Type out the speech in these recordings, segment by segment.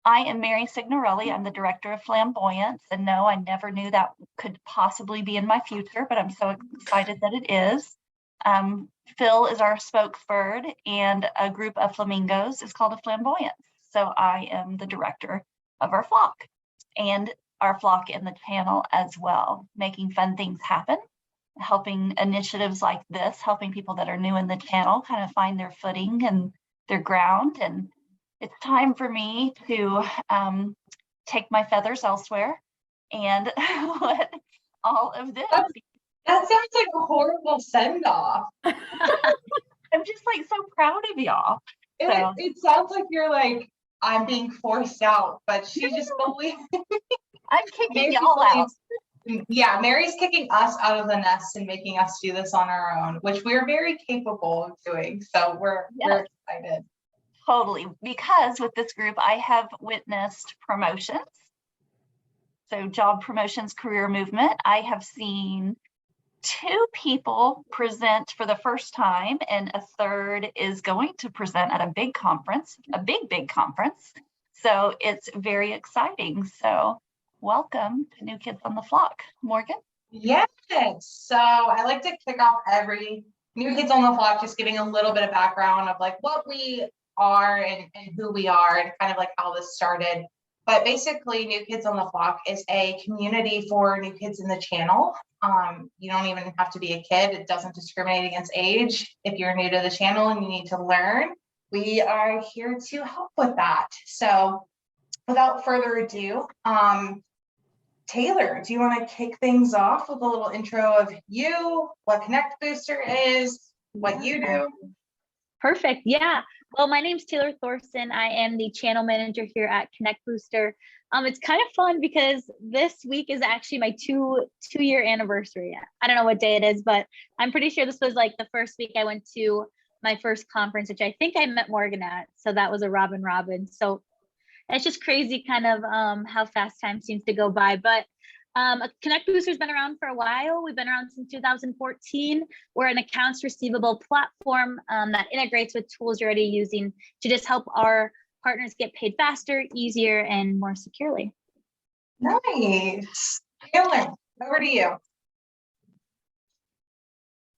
I am Mary Signorelli. I'm the Director of Flamboyance. And no, I never knew that could possibly be in my future, but I'm so excited that it is. Phil is our spokesbird, and a group of flamingos is called a flamboyance. So I am the director of our flock and our flock in the channel as well, making fun things happen, helping initiatives like this, helping people that are new in the channel kind of find their footing and their ground. And it's time for me to take my feathers elsewhere and let all of this be. That sounds like a horrible send-off. I'm just like so proud of y'all. It sounds like you're like, I'm being forced out, but she just believes. I'm kicking y'all out. Yeah, Mary's kicking us out of the nest and making us do this on our own, which we're very capable of doing. So we're excited. Totally, because with this group, I have witnessed promotions. So job promotions, career movement. I have seen 2 people present for the first time, and a third is going to present at a big conference, a big conference. So it's very exciting. So welcome to New Kids on the Flock. Morgan? Yes, so I like to kick off every New Kids on the Flock, just giving a little bit of background of like what we are and who we are and kind of like how this started. But basically, New Kids on the Flock is a community for new kids in the channel. You don't even have to be a kid. It doesn't discriminate against age. If you're new to the channel and you need to learn, we are here to help with that. So without further ado, Taylor, do you want to kick things off with a little intro of you, what Connect Booster is, what you do? Perfect. Yeah. Well, my name's Taylor Thorson. I am the channel manager here at Connect Booster. It's kind of fun because this week is actually my two-year anniversary. I don't know what day it is, but I'm pretty sure this was like the first week I went to my first conference, which I think I met Morgan at. So that was a Robin. So it's just crazy kind of how fast time seems to go by. But Connect Booster's been around for a while. We've been around since 2014. We're an accounts receivable platform that integrates with tools you're already using to just help our partners get paid faster, easier, and more securely. Nice. Taylor, over to you.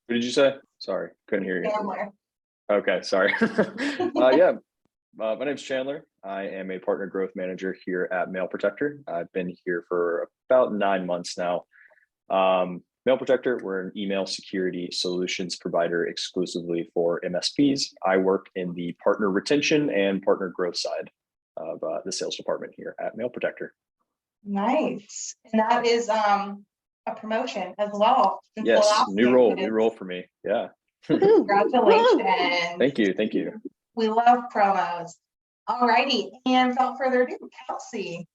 What did you say? Sorry, couldn't hear you. Taylor. Okay, sorry. Yeah, my name's Chandler. I am a partner growth manager here at Mail Protector. I've been here for about 9 months now. Mail Protector, we're an email security solutions provider exclusively for MSPs. I work in the partner retention and partner growth side of the sales department here at Mail Protector. Nice. And that is a promotion as well. Yes, new role for me. Yeah. Congratulations. Thank you. We love promos. All righty, and without further ado, Kelsey.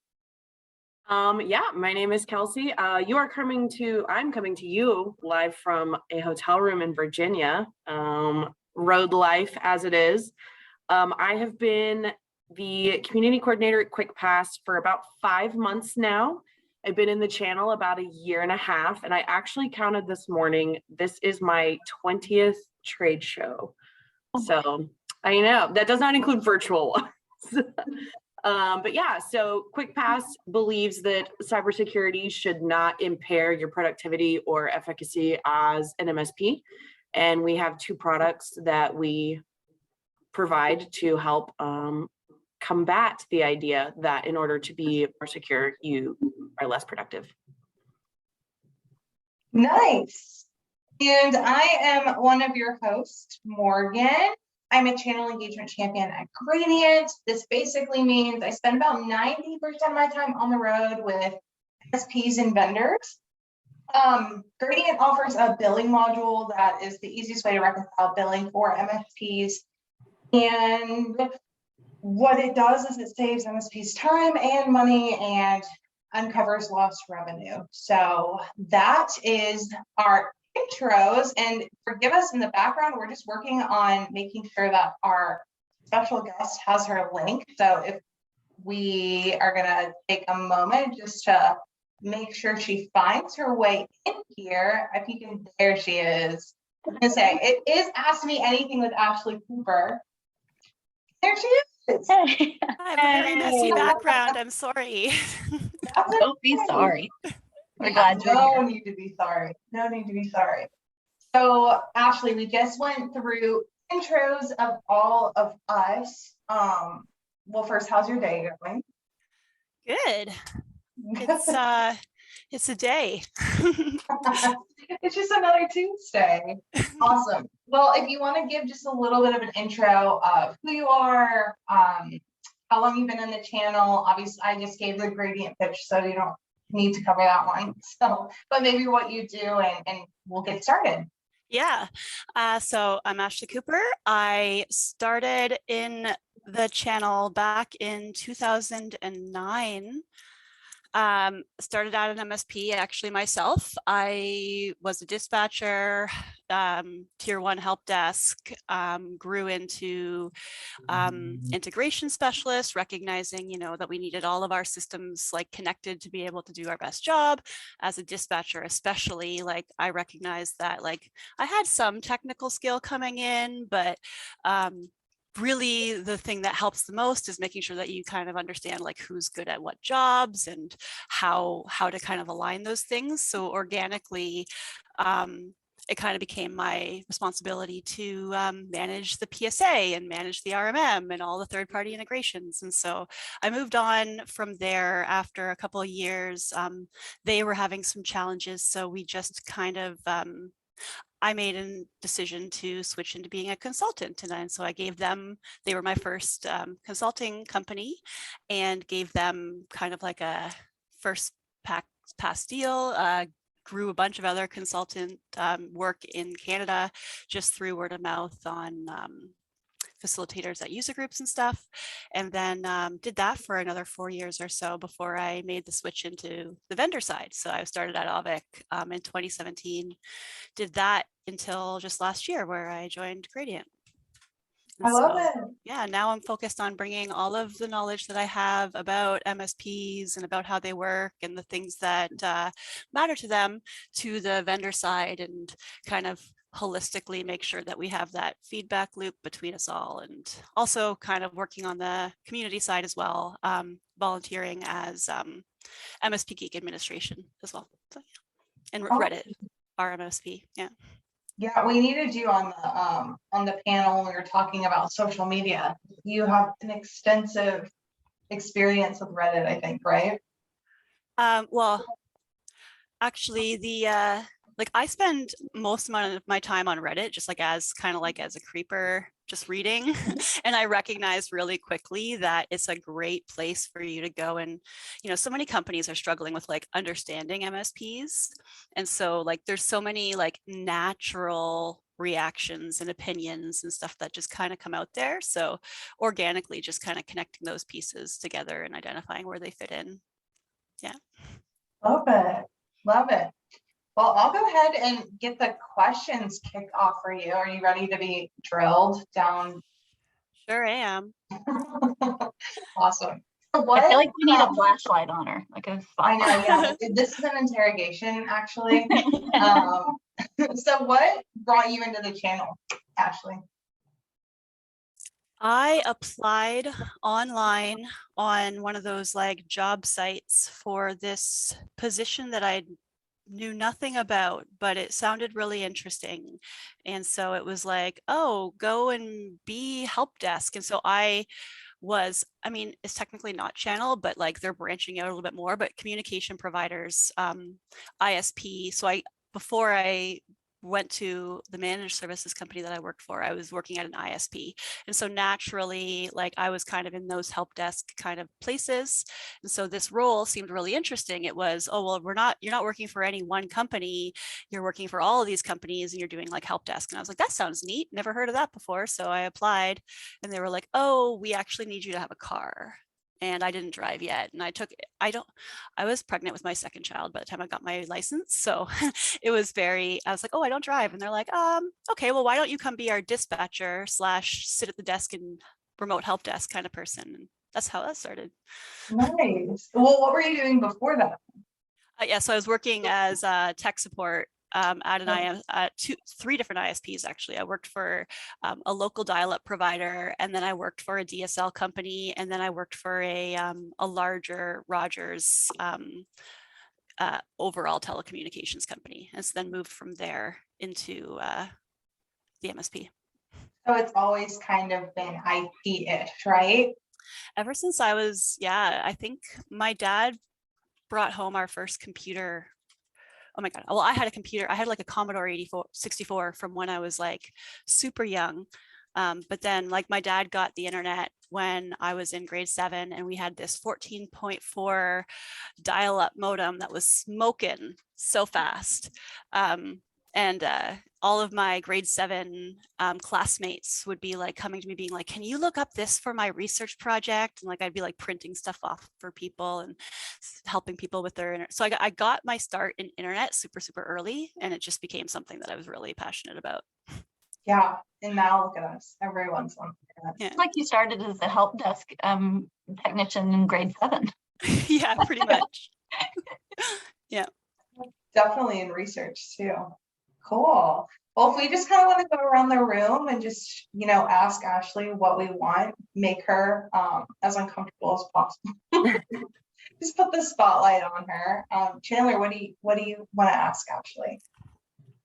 Yeah, my name is Kelsey. I'm coming to you live from a hotel room in Virginia, road life as it is. I have been the community coordinator at QuickPass for about 5 months now. I've been in the channel about 1.5 years, and I actually counted this morning. This is my 20th trade show. So I know that does not include virtual ones. But yeah, so QuickPass believes that cybersecurity should not impair your productivity or efficacy as an MSP. And we have 2 products that we provide to help combat the idea that in order to be more secure, you are less productive. Nice. And I am one of your hosts, Morgan. I'm a channel engagement champion at Gradient. This basically means I spend about 90% of my time on the road with MSPs and vendors. Gradient offers a billing module that is the easiest way to reconcile billing for MSPs. And what it does is it saves MSPs time and money and uncovers lost revenue. So that is our intros, and forgive us in the background, we're just working on making sure that our special guest has her link. So if we are gonna take a moment just to make sure she finds her way in here. If you can, there she is. I'm gonna say it is Ask Me Anything with Ashley Cooper. There she is. Hey. I have a very messy Hey. background. I'm sorry. Don't be sorry. We're glad you're No here. need to be sorry. No need to be sorry. So Ashley, we just went through intros of all of us. Well, first, how's your day going? Good. It's a day. It's just another Tuesday. Awesome. Well, if you want to give just a little bit of an intro of who you are, how long you've been in the channel. Obviously, I just gave the gradient pitch, so you don't need to cover that one. So, but maybe what you do, and we'll get started. Yeah. So I'm Ashley Cooper. I started in the channel back in 2009. Started out an MSP actually myself. I was a dispatcher, tier 1 help desk, grew into integration specialist, recognizing, that we needed all of our systems like connected to be able to do our best job. As a dispatcher, especially, like I recognized that like I had some technical skill coming in, but really the thing that helps the most is making sure that you kind of understand like who's good at what jobs and how to kind of align those things. So organically, it kind of became my responsibility to manage the PSA and manage the RMM and all the third-party integrations. And so I moved on from there after a couple of years. They were having some challenges, so we just kind of I made a decision to switch into being a consultant. And so I gave them, they were my first consulting company, and gave them kind of like a first pass deal, grew a bunch of other consultant work in Canada just through word of mouth on facilitators at user groups and stuff. And then did that for another 4 years or so before I made the switch into the vendor side. So I started at Aavik in 2017, did that until just last year where I joined Gradient. And I love so, it. yeah, now I'm focused on bringing all of the knowledge that I have about MSPs and about how they work and the things that matter to them to the vendor side, and kind of holistically make sure that we have that feedback loop between us all, and also kind of working on the community side as well, volunteering as MSP Geek administration as well. So, yeah. And Reddit, our MSP, yeah. Yeah, we needed you on the panel when we were talking about social media. You have an extensive experience with Reddit, I think, right? Well, actually, the like I spend most amount of my time on Reddit, just like as kind of like as a creeper, just reading. And I recognized really quickly that it's a great place for you to go. And, so many companies are struggling with like understanding MSPs. And so like, there's so many like natural reactions and opinions and stuff that just kind of come out there. So organically, just kind of connecting those pieces together and identifying where they fit in. Yeah. Love it. Love it. Well, I'll go ahead and get the questions kicked off for you. Are you ready to be drilled down? Sure am. Awesome. I feel like we need a flashlight on her, like a I know, spotlight. yeah. This is an interrogation, actually. So what brought you into the channel, Ashley? I applied online on one of those like job sites for this position that I knew nothing about, but it sounded really interesting. And so it was like, oh, go and be help desk. And so I mean, it's technically not channel, but like they're branching out a little bit more, but communication providers, ISP. So before I went to the managed services company that I worked for, I was working at an ISP. And so naturally, like I was kind of in those help desk kind of places. And so this role seemed really interesting. It was, oh, well, you're not working for any one company, you're working for all of these companies and you're doing like help desk. And I was like, that sounds neat. Never heard of that before. So I applied and they were like, oh, we actually need you to have a car. And I didn't drive yet. And I was pregnant with my second child by the time I got my license. So it was I was like, oh, I don't drive. And they're like, okay, well, why don't you come be our dispatcher / sit at the desk and remote help desk kind of person. And that's how that started. Nice. Well, what were you doing before that? Yeah, so I was working as tech support at an three different ISPs actually. I worked for a local dial-up provider, and then I worked for a DSL company, and then I worked for a larger Rogers overall telecommunications company, and so then moved from there into the MSP. So it's always kind of been IT-ish, right? Ever since I was, I think my dad brought home our first computer. Oh my God. Well, I had a computer. I had like a Commodore 64 from when I was like super young. But then like my dad got the internet when I was in grade 7, and we had this 14.4 dial-up modem that was smoking so fast. And all of my grade 7 classmates would be like coming to me being like, can you look up this for my research project? And like, I'd be like printing stuff off for people and helping people with their internet. So I got my start in internet super, super early, and it just became something that I was really passionate about. Yeah, and now look at us. Everyone's on internet. Yeah. It's like you started as a help desk technician in grade 7. Yeah, pretty much. Yeah. Definitely in research too. Cool. Well, if we just kind of want to go around the room and just, ask Ashley what we want, make her as uncomfortable as possible. Just put the spotlight on her. Chandler, what do you want to ask Ashley?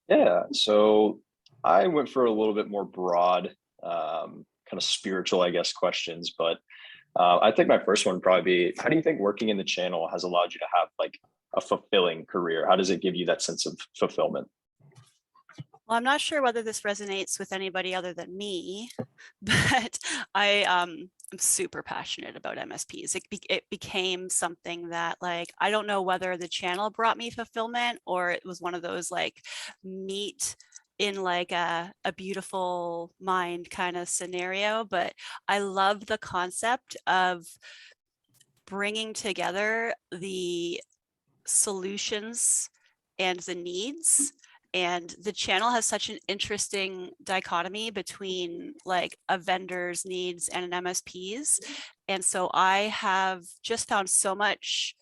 Yeah, so I went for a little bit more broad, kind of spiritual, I guess, questions. But I think my first one would probably be, how do you think working in the channel has allowed you to have like a fulfilling career? How does it give you that sense of fulfillment? Well, I'm not sure whether this resonates with anybody other than me, but I am super passionate about MSPs. It became something that like, I don't know whether the channel brought me fulfillment or it was one of those like meet in like a beautiful mind kind of scenario, but I love the concept of bringing together the solutions and the needs. And the channel has such an interesting dichotomy between like a vendor's needs and an MSP's. And so I have just found so much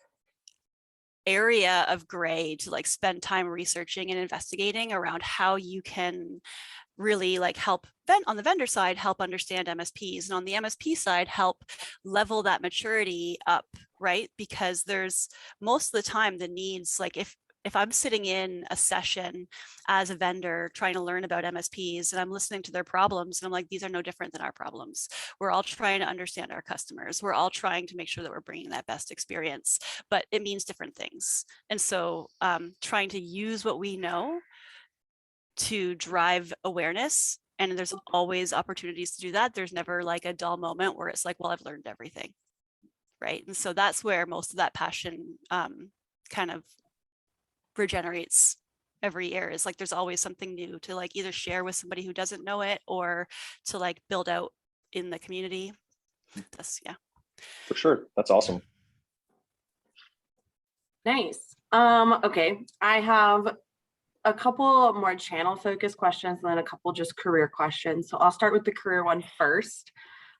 area of gray to like spend time researching and investigating around how you can really like help on the vendor side, help understand MSPs, and on the MSP side, help level that maturity up, right? Because there's most of the time the needs, like if I'm sitting in a session as a vendor trying to learn about MSPs and I'm listening to their problems and I'm like, these are no different than our problems. We're all trying to understand our customers. We're all trying to make sure that we're bringing that best experience, but it means different things. And so trying to use what we know to drive awareness, and there's always opportunities to do that. There's never like a dull moment where it's like, well, I've learned everything, right? And so that's where most of that passion kind of regenerates every year, is like there's always something new to like either share with somebody who doesn't know it or to like build out in the community. That's, yeah. For sure. That's awesome. Nice. Okay, I have a couple more channel focused questions and then a couple just career questions. So I'll start with the career one first.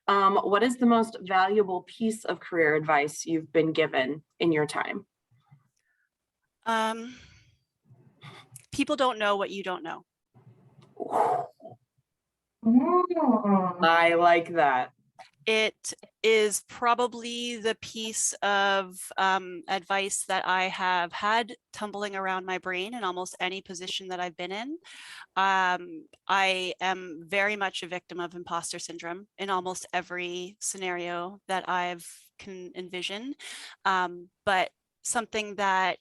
What is the most valuable piece of career advice you've been given in your time? People don't know what you don't know. I like that. It is probably the piece of advice that I have had tumbling around my brain in almost any position that I've been in. I am very much a victim of imposter syndrome in almost every scenario that I've can envision. But something that,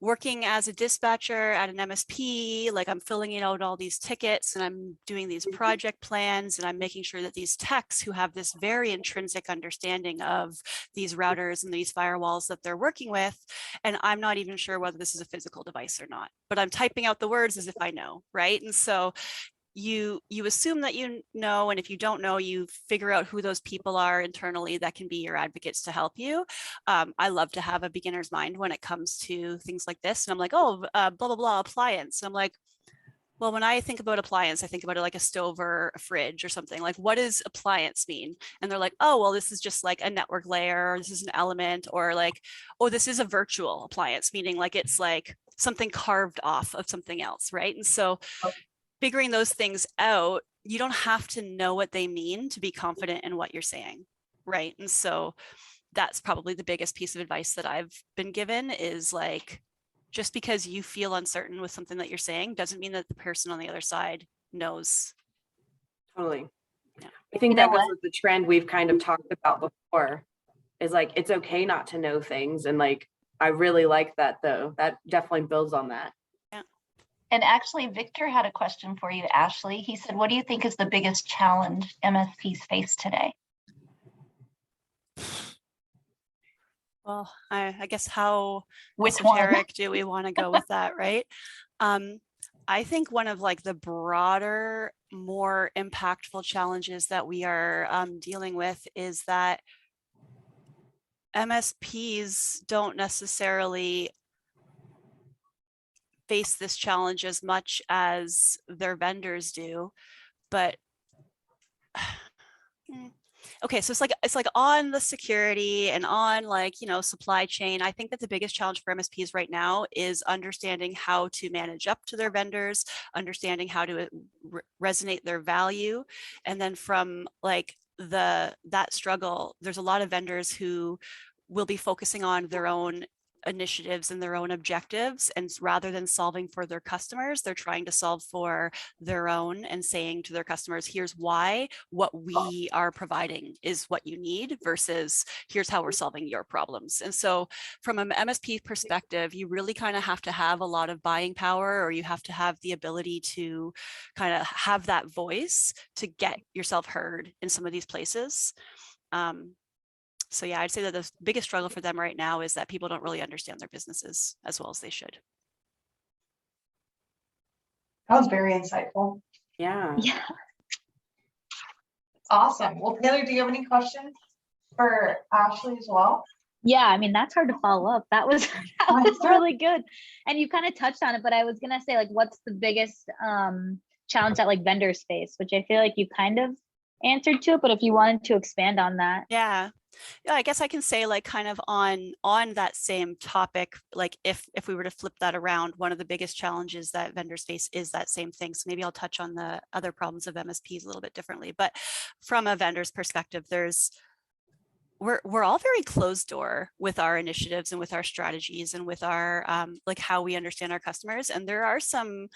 working as a dispatcher at an MSP, like I'm filling out all these tickets and I'm doing these project plans and I'm making sure that these techs who have this very intrinsic understanding of these routers and these firewalls that they're working with, and I'm not even sure whether this is a physical device or not, but I'm typing out the words as if I know, right? And so you assume that you know, and if you don't know, you figure out who those people are internally that can be your advocates to help you. I love to have a beginner's mind when it comes to things like this, and I'm like, oh, blah blah blah appliance, and I'm like, well, when I think about appliance, I think about it like a stove or a fridge or something. Like, what does appliance mean? And they're like, oh, well, this is just like a network layer, or this is an element, or like, oh, this is a virtual appliance, meaning like it's like something carved off of something else, right? And so figuring those things out, you don't have to know what they mean to be confident in what you're saying, right? And so that's probably the biggest piece of advice that I've been given is like, just because you feel uncertain with something that you're saying doesn't mean that the person on the other side knows. Totally. Yeah. I think You know that goes what? with the trend we've kind of talked about before, is like, it's okay not to know things. And like, I really like that though. That definitely builds on that. And actually, Victor had a question for you, Ashley. He said, what do you think is the biggest challenge MSPs face today? Well, I guess how Which one? esoteric do we want to go with that, right? I think one of like the broader, more impactful challenges that we are dealing with is that MSPs don't necessarily face this challenge as much as their vendors do, but okay, so it's like on the security and on like, you know, supply chain. I think that the biggest challenge for MSPs right now is understanding how to manage up to their vendors, understanding how to resonate their value. And then from like that struggle, there's a lot of vendors who will be focusing on their own initiatives and their own objectives, and rather than solving for their customers, they're trying to solve for their own and saying to their customers, here's why what we are providing is what you need versus here's how we're solving your problems. And so from an MSP perspective, you really kind of have to have a lot of buying power, or you have to have the ability to kind of have that voice to get yourself heard in some of these places. So yeah, I'd say that the biggest struggle for them right now is that people don't really understand their businesses as well as they should. That was very insightful. Yeah. Yeah. Awesome. Well, Taylor, do you have any questions for Ashley as well? Yeah, I mean, that's hard to follow up. That was really good. And you kind of touched on it, but I was gonna say, like, what's the biggest challenge that like vendors face, which I feel like you kind of answered to it, but if you wanted to expand on that. Yeah, I guess I can say like kind of on that same topic, like if we were to flip that around, one of the biggest challenges that vendors face is that same thing. So maybe I'll touch on the other problems of MSPs a little bit differently, but from a vendor's perspective, we're all very closed door with our initiatives and with our strategies and with our like how we understand our customers. And there are some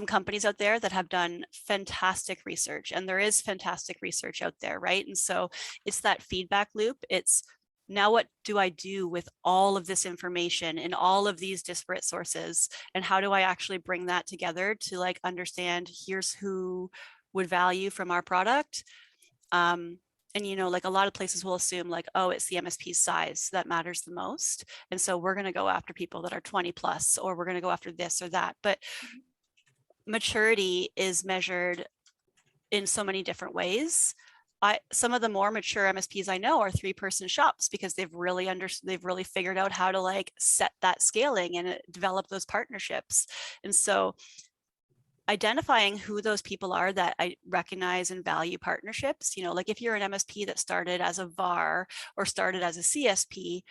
companies out there that have done fantastic research, and there is fantastic research out there, right? And so it's that feedback loop. It's now what do I do with all of this information and all of these disparate sources, and how do I actually bring that together to like understand here's who would value from our product. And you know, like a lot of places will assume like, oh, it's the MSP size that matters the most, and so we're going to go after people that are 20 plus, or we're going to go after this or that. But maturity is measured in so many different ways. Some of the more mature MSPs I know are 3-person shops because they've really figured out how to like set that scaling and develop those partnerships. And so identifying who those people are that I recognize and value partnerships, you know, like if you're an MSP that started as a VAR or started as a CSP,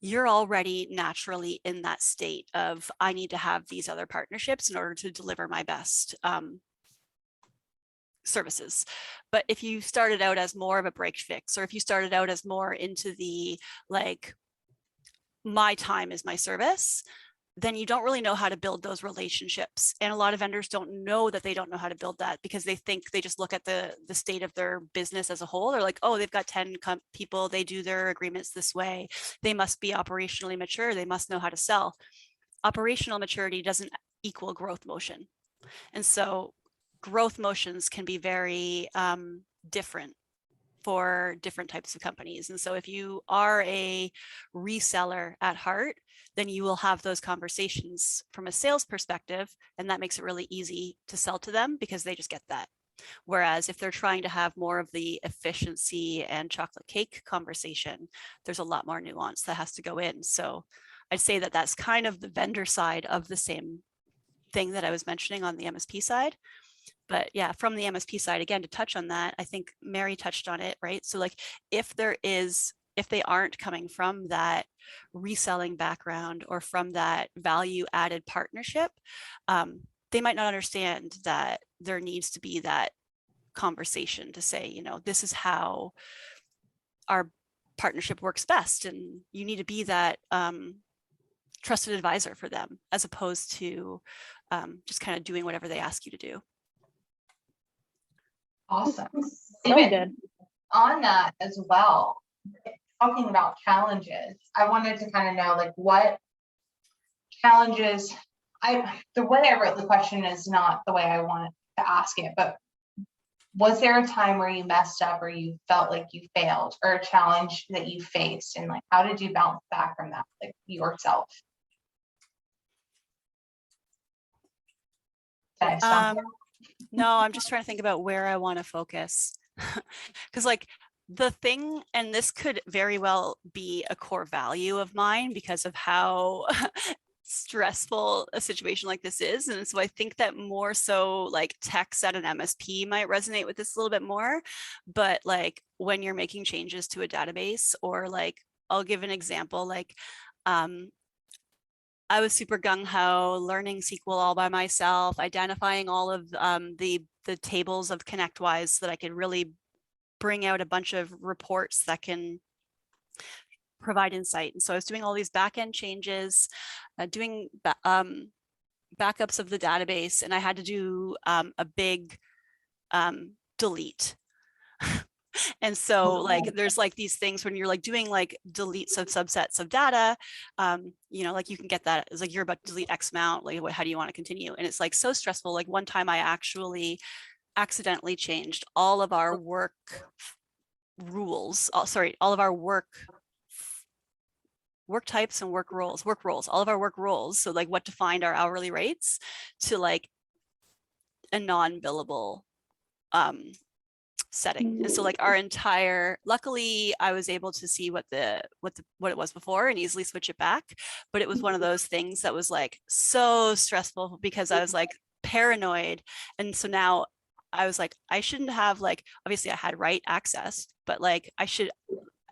you're already naturally in that state of, I need to have these other partnerships in order to deliver my best services. But if you started out as more of a break fix, or if you started out as more into the like, my time is my service, then you don't really know how to build those relationships. And a lot of vendors don't know that they don't know how to build that because they think they just look at the state of their business as a whole. They're like, oh, they've got 10 people, they do their agreements this way. They must be operationally mature. They must know how to sell. Operational maturity doesn't equal growth motion. And so growth motions can be very different for different types of companies. And so if you are a reseller at heart, then you will have those conversations from a sales perspective, and that makes it really easy to sell to them because they just get that. Whereas if they're trying to have more of the efficiency and chocolate cake conversation, there's a lot more nuance that has to go in. So I'd say that that's kind of the vendor side of the same thing that I was mentioning on the MSP side. But yeah, from the MSP side, again, to touch on that, I think Mary touched on it, right? So like if there is if they aren't coming from that reselling background or from that value added partnership, they might not understand that there needs to be that conversation to say, you know, this is how our partnership works best, and you need to be that trusted advisor for them, as opposed to just kind of doing whatever they ask you to do. Awesome. Really David, good. on that as well, talking about challenges, I wanted to kind of know, like, what challenges, the way I wrote the question is not the way I wanted to ask it, but was there a time where you messed up or you felt like you failed, or a challenge that you faced, and like, how did you bounce back from that, like, yourself? Did I stumble? No, I'm just trying to think about where I want to focus. Because like the thing, and this could very well be a core value of mine because of how stressful a situation like this is. And so I think that more so like techs at an MSP might resonate with this a little bit more. But like when you're making changes to a database, or like, I'll give an example, like I was super gung-ho learning SQL all by myself, identifying all of the tables of ConnectWise so that I could really bring out a bunch of reports that can provide insight. And so I was doing all these back-end changes, doing backups of the database, and I had to do a big delete. And so like there's like these things when you're like doing like deletes of subsets of data, you know, like you can get that, it's like you're about to delete X amount, like how do you want to continue? And it's like so stressful. Like one time I actually accidentally changed all of our work rules, all of our work types and work roles, all of our work roles. So like what defined our hourly rates to like a non-billable setting. And so like our entire, luckily I was able to see what it was before and easily switch it back. But it was one of those things that was like so stressful because I was like paranoid. And so now I was like, I shouldn't have, like, obviously I had write access, but like I should,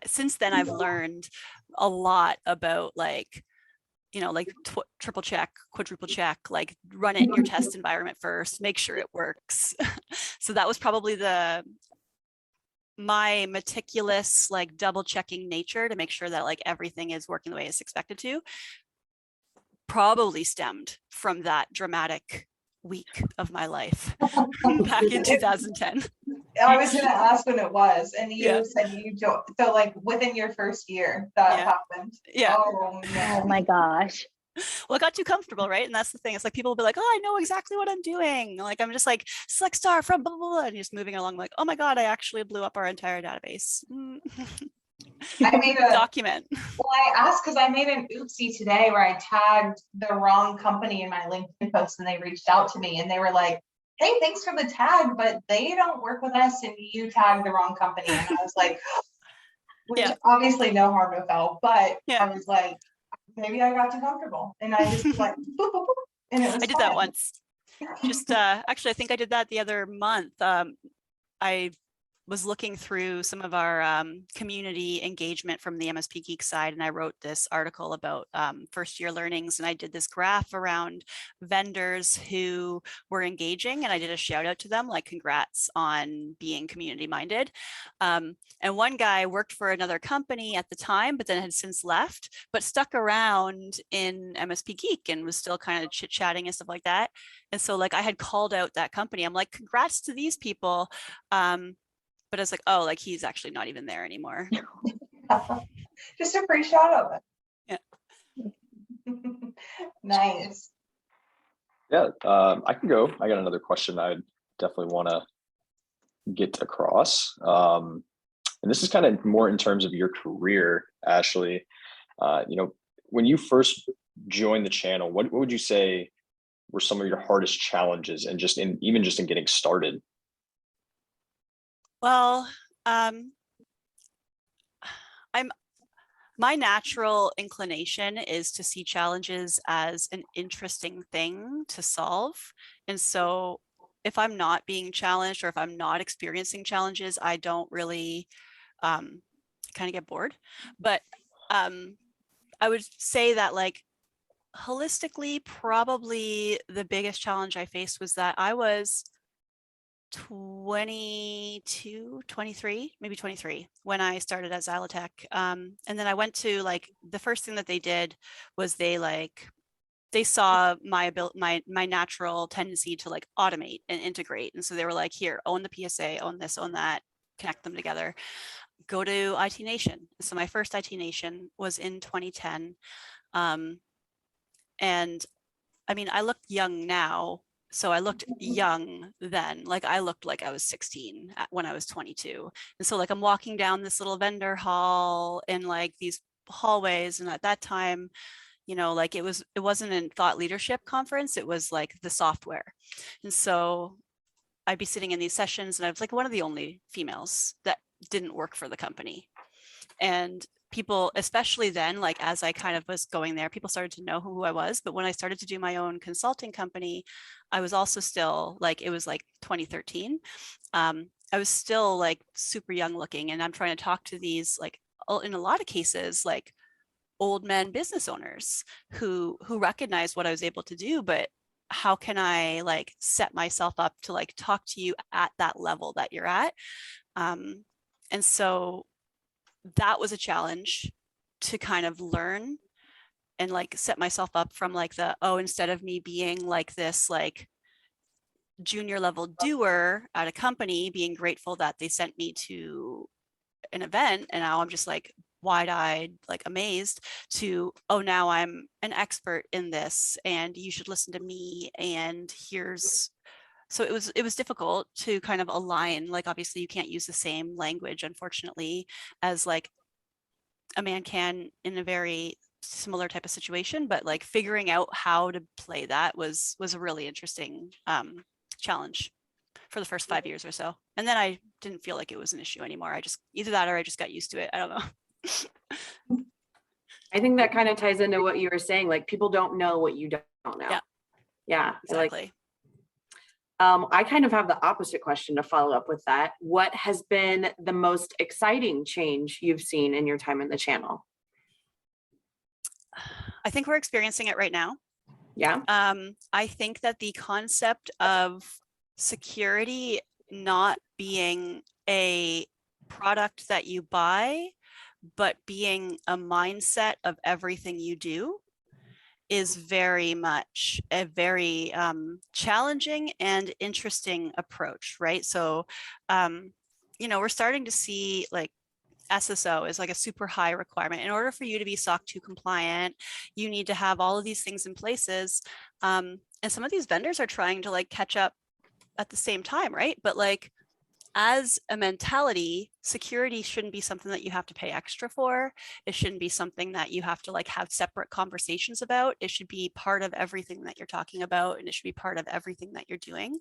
since then I've learned a lot about like, you know, like triple check, quadruple check, like run it in your test environment first, make sure it works. So that was probably my meticulous, like double checking nature to make sure that like everything is working the way it's expected to, probably stemmed from that dramatic week of my life back in 2010. I was going to ask when it was, and you said you joined. So like within your first year that happened. Yeah. Oh, no. Oh my gosh. Well, it got too comfortable, right? And that's the thing. It's like people will be like, oh, I know exactly what I'm doing. Like, I'm just like, select star from blah, blah, blah, and just moving along like, oh my God, I actually blew up our entire database. I made a document. Well, I asked because I made an oopsie today where I tagged the wrong company in my LinkedIn post, and they reached out to me and they were like, hey, thanks for the tag, but they don't work with us and you tagged the wrong company. And I was like, which obviously no harm, no foul, but I was like, maybe I got too comfortable, and I just like, boop, boop, boop, and it was I did that once. Just actually, I think I did that the other month. I was looking through some of our community engagement from the MSP Geek side, and I wrote this article about first year learnings, and I did this graph around vendors who were engaging, and I did a shout out to them, like congrats on being community minded. And one guy worked for another company at the time, but then had since left, but stuck around in MSP Geek and was still kind of chit chatting and stuff like that. And so like I had called out that company. I'm like, congrats to these people. But I was like, oh, like he's actually not even there anymore. Just a free shout out. Yeah. Nice. Yeah, I can go. I got another question I definitely want to get across. And this is kind of more in terms of your career, Ashley. You know, when you first joined the channel, what would you say were some of your hardest challenges, and even just in getting started? Well, my natural inclination is to see challenges as an interesting thing to solve. And so if I'm not being challenged, or if I'm not experiencing challenges, I don't really kind of get bored. But I would say that like holistically, probably the biggest challenge I faced was that I was 22, 23, maybe 23 when I started at Xylotech. And then I went to like, the first thing that they did was they saw my natural tendency to like automate and integrate. And so they were like, here, own the PSA, own this, own that, connect them together, go to IT Nation. So my first IT Nation was in 2010. And I mean, I look young now. So I looked young then, like I looked like I was 16 when I was 22. And so like I'm walking down this little vendor hall in like these hallways. And at that time, you know, like it wasn't a thought leadership conference, it was like the software. And so I'd be sitting in these sessions and I was like one of the only females that didn't work for the company. And people, especially then, like as I kind of was going there, people started to know who I was. But when I started to do my own consulting company, I was also still like, it was like 2013. I was still like super young looking, and I'm trying to talk to these, like in a lot of cases, like old men business owners who recognize what I was able to do, but how can I like set myself up to like talk to you at that level that you're at? And so that was a challenge to kind of learn and like set myself up from like instead of me being like this like junior level doer at a company, being grateful that they sent me to an event, and now I'm just like wide-eyed, like amazed, to, oh, now I'm an expert in this and you should listen to me, and so it was difficult to kind of align. Like obviously you can't use the same language, unfortunately, as like a man can in a very similar type of situation, but like figuring out how to play that was a really interesting challenge for the first 5 years or so. And then I didn't feel like it was an issue anymore. I just either that or I just got used to it. I don't know. I think that kind of ties into what you were saying. Like people don't know what you don't know. Yeah. Yeah. Exactly. I kind of have the opposite question to follow up with that. What has been the most exciting change you've seen in your time in the channel? I think we're experiencing it right now. Yeah. I think that the concept of security not being a product that you buy, but being a mindset of everything you do is very much a very challenging and interesting approach, right? So, you know, we're starting to see like SSO is like a super high requirement. In order for you to be SOC 2 compliant, you need to have all of these things in places. And some of these vendors are trying to like catch up at the same time, right? But like as a mentality, security shouldn't be something that you have to pay extra for. It shouldn't be something that you have to like have separate conversations about. It should be part of everything that you're talking about, and it should be part of everything that you're doing.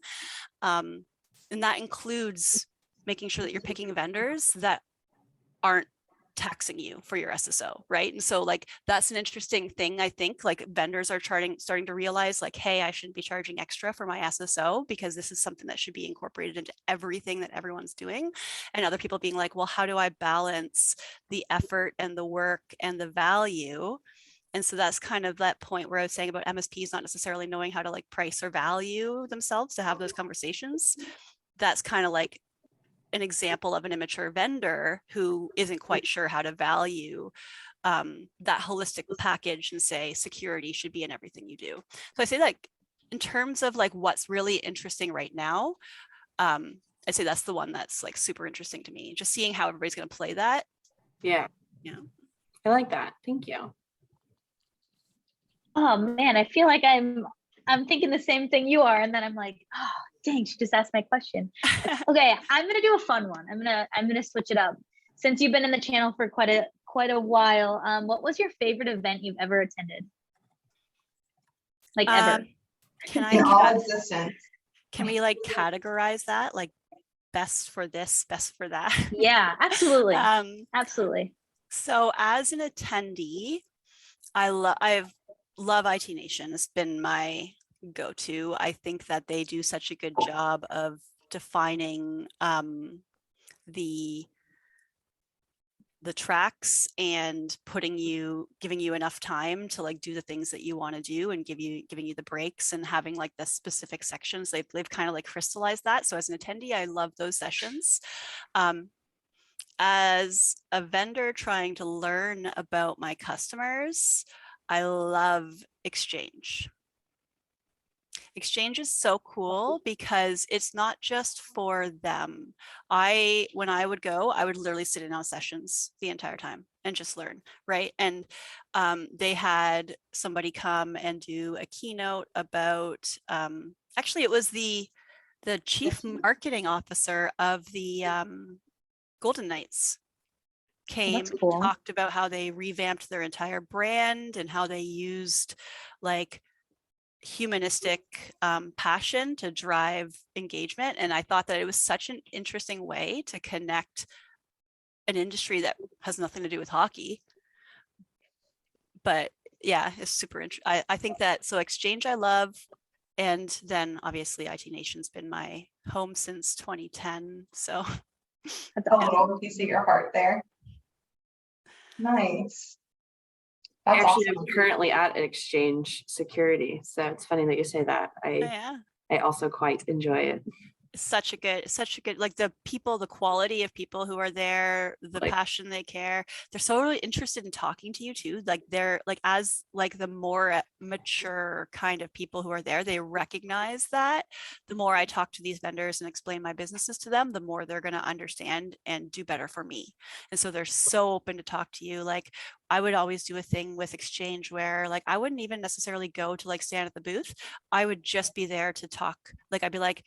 And that includes making sure that you're picking vendors that aren't taxing you for your SSO, right? And so like that's an interesting thing. I think like vendors are starting to realize like, hey, I shouldn't be charging extra for my SSO because this is something that should be incorporated into everything that everyone's doing. And other people being like, well, how do I balance the effort and the work and the value? And so that's kind of that point where I was saying about MSPs not necessarily knowing how to like price or value themselves to have those conversations. That's kind of like an example of an immature vendor who isn't quite sure how to value that holistic package and say security should be in everything you do. So I say that in terms of like what's really interesting right now, I'd say that's the one that's like super interesting to me. Just seeing how everybody's going to play that. Yeah. Yeah. I like that. Thank you. Oh man, I feel like I'm thinking the same thing you are, and then I'm like, oh dang, she just asked my question. Okay, I'm gonna do a fun one. I'm gonna switch it up. Since you've been in the channel for quite a while, what was your favorite event you've ever attended? Like ever? In all existence. Can we like categorize that like best for this, best for that? Yeah, absolutely. Absolutely. So as an attendee, I love IT Nation. It's been my go-to. I think that they do such a good job of defining the the tracks and giving you enough time to like do the things that you want to do and giving you the breaks and having like the specific sections. They've kind of like crystallized that. So as an attendee, I love those sessions. As a vendor trying to learn about my customers, I love Exchange. Exchange is so cool because it's not just for them. When I would go, I would literally sit in on sessions the entire time and just learn, right? And they had somebody come and do a keynote about, actually it was the chief marketing officer of the Golden Knights came and talked about how they revamped their entire brand and how they used like humanistic passion to drive engagement. And I thought that it was such an interesting way to connect an industry that has nothing to do with hockey. But yeah, it's super interesting. I think that, so Exchange I love. And then obviously IT Nation's been my home since 2010. So That's a little piece of your heart there. Nice. That's Actually, awesome. I'm currently at Exchange Security, so it's funny that you say that. I also quite enjoy it. Such a good, like the people, the quality of people who are there, the passion they care. They're so really interested in talking to you too. Like they're like, as like the more mature kind of people who are there, they recognize that the more I talk to these vendors and explain my businesses to them, the more they're going to understand and do better for me. And so they're so open to talk to you. Like I would always do a thing with Exchange where like I wouldn't even necessarily go to like stand at the booth. I would just be there to talk. Like I'd be like,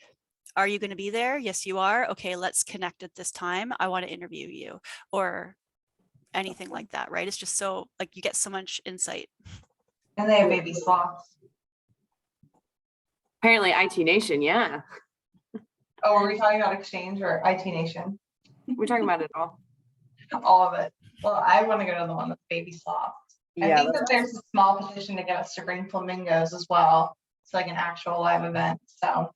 are you going to be there? Yes, you are. Okay, let's connect at this time. I want to interview you, or anything like that, right? It's just so like you get so much insight. And they have baby sloths. Apparently IT Nation, yeah. Oh, are we talking about Exchange or IT Nation? We're talking about it all. All of it. Well, I want to go to the one with baby sloths. I think that there's a small petition to get us to bring flamingos as well. It's like an actual live event. So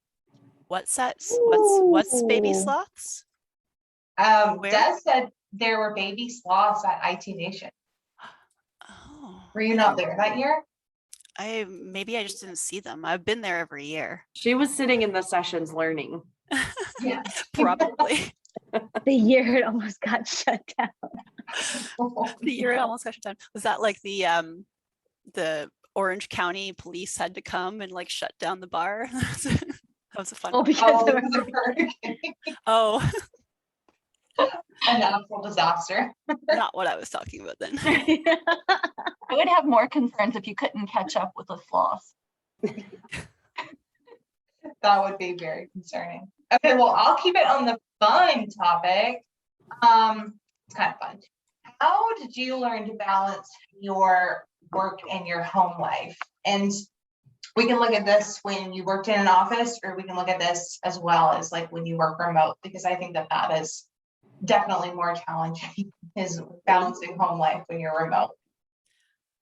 What's baby sloths? Des said there were baby sloths at IT Nation. Oh, Were you not there that year? Maybe I just didn't see them. I've been there every year. She was sitting in the sessions learning. Yeah, probably. The year it almost got shut down. The year it almost got shut down. Was that like the Orange County police had to come and like shut down the bar? That was a fun. Oh, because there was a hurricane. Oh, A natural disaster. not what I was talking about then. I would have more concerns if you couldn't catch up with the sloths. That would be very concerning. Okay, well, I'll keep it on the fun topic. It's kind of fun. How did you learn to balance your work and your home life? And we can look at this when you worked in an office, or we can look at this as well as like when you work remote, because I think that that is definitely more challenging, is balancing home life when you're remote.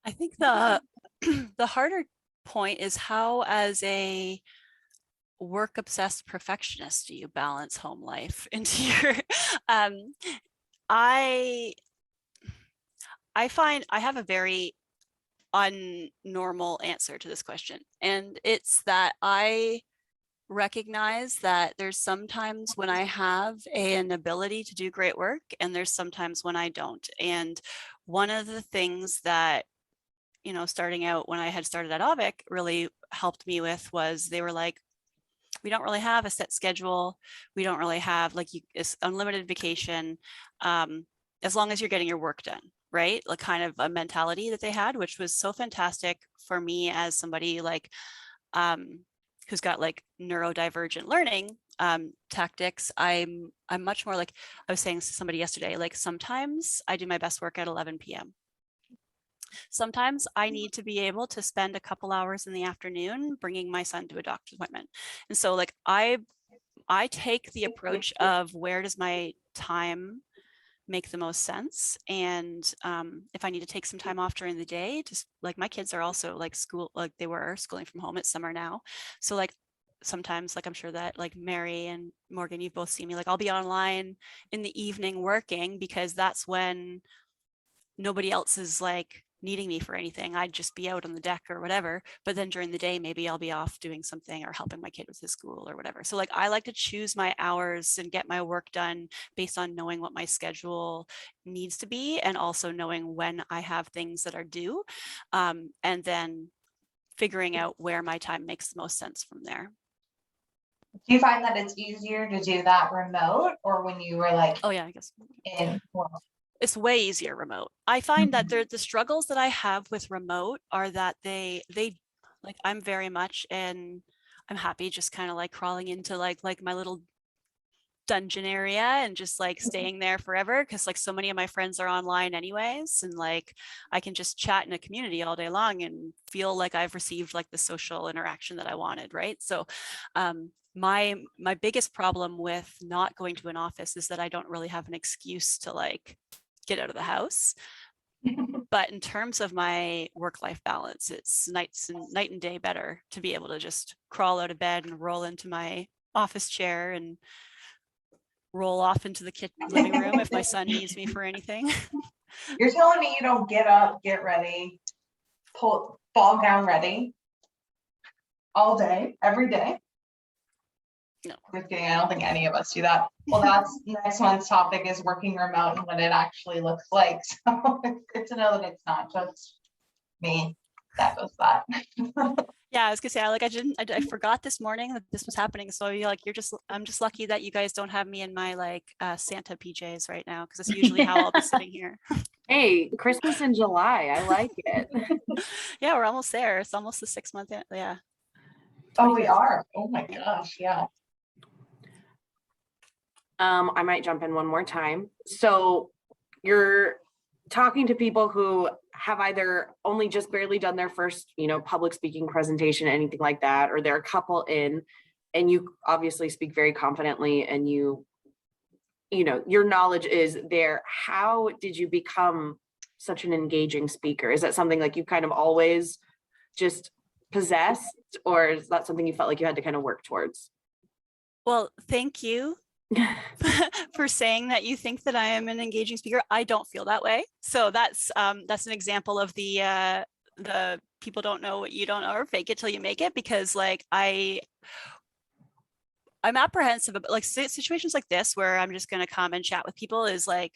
I think the harder point is how, as a work obsessed perfectionist, do you balance home life into your I find I have a very unnormal answer to this question, and it's that I recognize that there's sometimes when I have an ability to do great work, and there's sometimes when I don't. And one of the things that, you know, starting out when I had started at Avik really helped me with was they were like, we don't really have a set schedule. We don't really have like it's unlimited vacation, as long as you're getting your work done, right? Like kind of a mentality that they had, which was so fantastic for me as somebody like who's got like neurodivergent learning tactics. I'm much more like, I was saying to somebody yesterday, like sometimes I do my best work at 11 p.m. Sometimes I need to be able to spend a couple hours in the afternoon bringing my son to a doctor's appointment. And so like I take the approach of where does my time make the most sense, and if I need to take some time off during the day, just like my kids are also like they were schooling from home, it's summer now, so like sometimes, like I'm sure that like Mary and Morgan, you've both seen me, like I'll be online in the evening working because that's when nobody else is like needing me for anything. I'd just be out on the deck or whatever. But then during the day, maybe I'll be off doing something or helping my kid with his school or whatever. So like I like to choose my hours and get my work done based on knowing what my schedule needs to be and also knowing when I have things that are due. And then figuring out where my time makes the most sense from there. Do you find that it's easier to do that remote or when you were like Oh yeah, I guess. in? It's way easier remote. I find that the struggles that I have with remote are that they like I'm very much and I'm happy just kind of like crawling into like my little dungeon area and just like staying there forever because like so many of my friends are online anyways and like I can just chat in a community all day long and feel like I've received like the social interaction that I wanted, right? So my biggest problem with not going to an office is that I don't really have an excuse to like get out of the house. But in terms of my work-life balance, it's night and day better to be able to just crawl out of bed and roll into my office chair and roll off into the living room if my son needs me for anything. You're telling me you don't get up, get ready, fall gown ready all day, every day? No. Just kidding. I don't think any of us do that. Well, that's next month's topic is working remote and what it actually looks like. So it's good to know that it's not just me that does that. Yeah, I was gonna say, I forgot this morning that this was happening. So you're like, I'm just lucky that you guys don't have me in my like Santa PJs right now, because that's usually how I'll be sitting here. Hey, Christmas in July. I like it. Yeah, we're almost there. It's almost the 6 month. Yeah. Oh, we are. Oh my gosh. Yeah. I might jump in one more time. So you're talking to people who have either only just barely done their first, public speaking presentation, anything like that, or they're a couple in, and you obviously speak very confidently and your knowledge is there. How did you become such an engaging speaker? Is that something like you kind of always just possessed, or is that something you felt like you had to kind of work towards? Well, thank you for saying that you think that I am an engaging speaker. I don't feel that way. So that's an example of the people don't know what you don't know, or fake it till you make it, because like I'm apprehensive about like situations like this where I'm just going to come and chat with people is like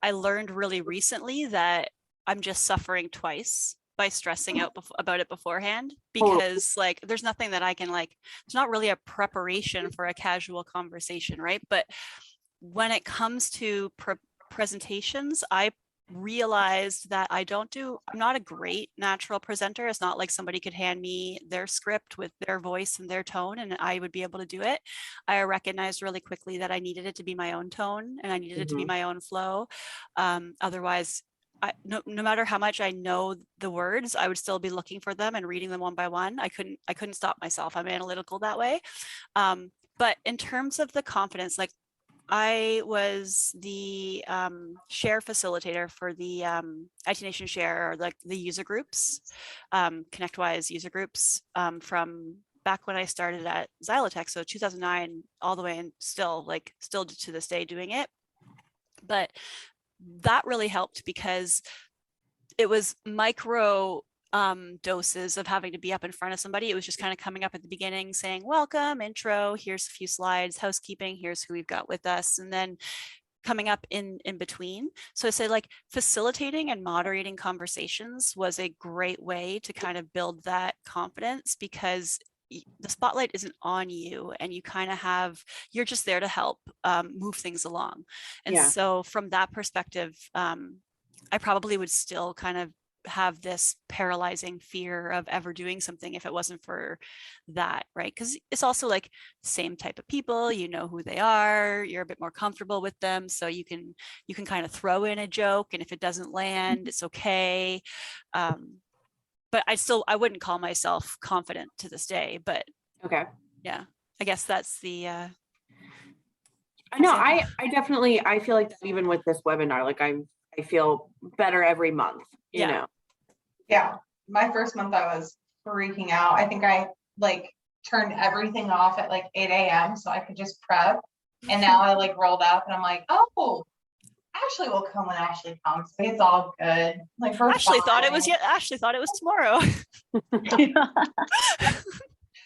I learned really recently that I'm just suffering twice by stressing out about it beforehand, because like there's nothing that I can like, it's not really a preparation for a casual conversation, right? But when it comes to presentations, I realized that I'm not a great natural presenter. It's not like somebody could hand me their script with their voice and their tone and I would be able to do it. I recognized really quickly that I needed it to be my own tone and I needed it to be my own flow. Otherwise, no matter how much I know the words, I would still be looking for them and reading them one by one. I couldn't stop myself. I'm analytical that way. But in terms of the confidence, like I was the share facilitator for the IT Nation Share, or like the user groups, ConnectWise user groups from back when I started at Xylotech, so 2009 all the way, and still to this day doing it. But that really helped because it was micro doses of having to be up in front of somebody. It was just kind of coming up at the beginning saying, welcome, intro, here's a few slides, housekeeping, here's who we've got with us, and then coming up in between. So I say like facilitating and moderating conversations was a great way to kind of build that confidence, because the spotlight isn't on you and you kind of you're just there to help move things along. And so from that perspective, I probably would still kind of have this paralyzing fear of ever doing something if it wasn't for that, right? Because it's also like the same type of people, you know who they are, you're a bit more comfortable with them, so you can kind of throw in a joke, and if it doesn't land, it's okay. But I wouldn't call myself confident to this day, but okay. Yeah, I guess that's the I know example. I definitely feel like that even with this webinar, like I feel better every month, you know. Yeah, my first month I was freaking out. I think I like turned everything off at like 8 a.m. so I could just prep. And now I like rolled up and I'm like, oh, Ashley will come when Ashley comes. Like, it's all good. Like we're Ashley thought it fine. was Ashley thought it was tomorrow.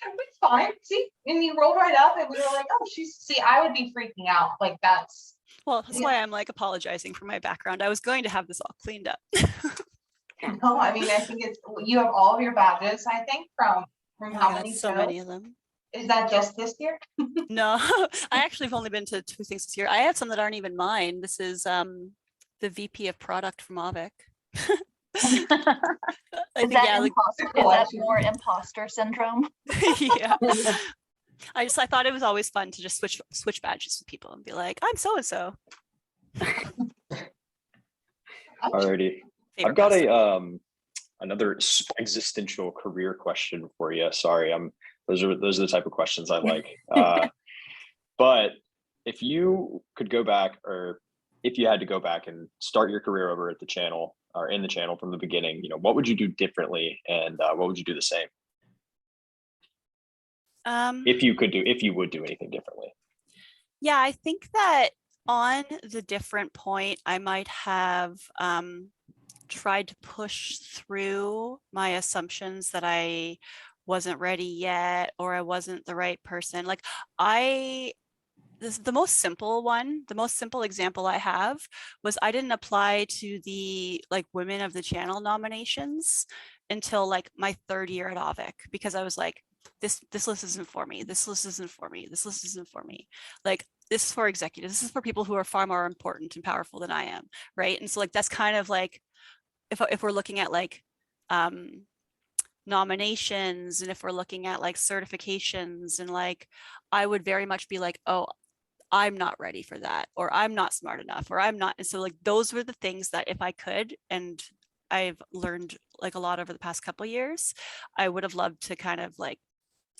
It's fine. See, and you rolled right up and we were like, oh, I would be freaking out. Like that's Well, that's why I'm like apologizing for my background. I was going to have this all cleaned up. no, I mean, I think you have all of your badges, I think, from I how got many so shows? many of them. Is that just this year? No, I actually have only been to 2 things this year. I have some that aren't even mine. This is the VP of product from Avic. Is that more imposter syndrome? Yeah. I thought it was always fun to just switch badges with people and be like, I'm so and so. Alrighty. I've got another existential career question for you. Sorry, those are the type of questions I like. But if you could go back, or if you had to go back and start your career over at the channel or in the channel from the beginning, what would you do differently, and what would you do the same? If you would do anything differently. Yeah, I think that on the different point, I might have tried to push through my assumptions that I wasn't ready yet, or I wasn't the right person. Like this is the most simple example I have was I didn't apply to the like Women of the Channel nominations until like my 3rd year at Avic, because I was like, this list isn't for me. This list isn't for me. This list isn't for me. Like, this is for executives. This is for people who are far more important and powerful than I am. Right. And so like, that's kind of like, if we're looking at like nominations, and if we're looking at like certifications, and like, I would very much be like, oh, I'm not ready for that, or I'm not smart enough, or I'm not. And so like, those were the things that if I could, and I've learned like a lot over the past couple of years, I would have loved to kind of like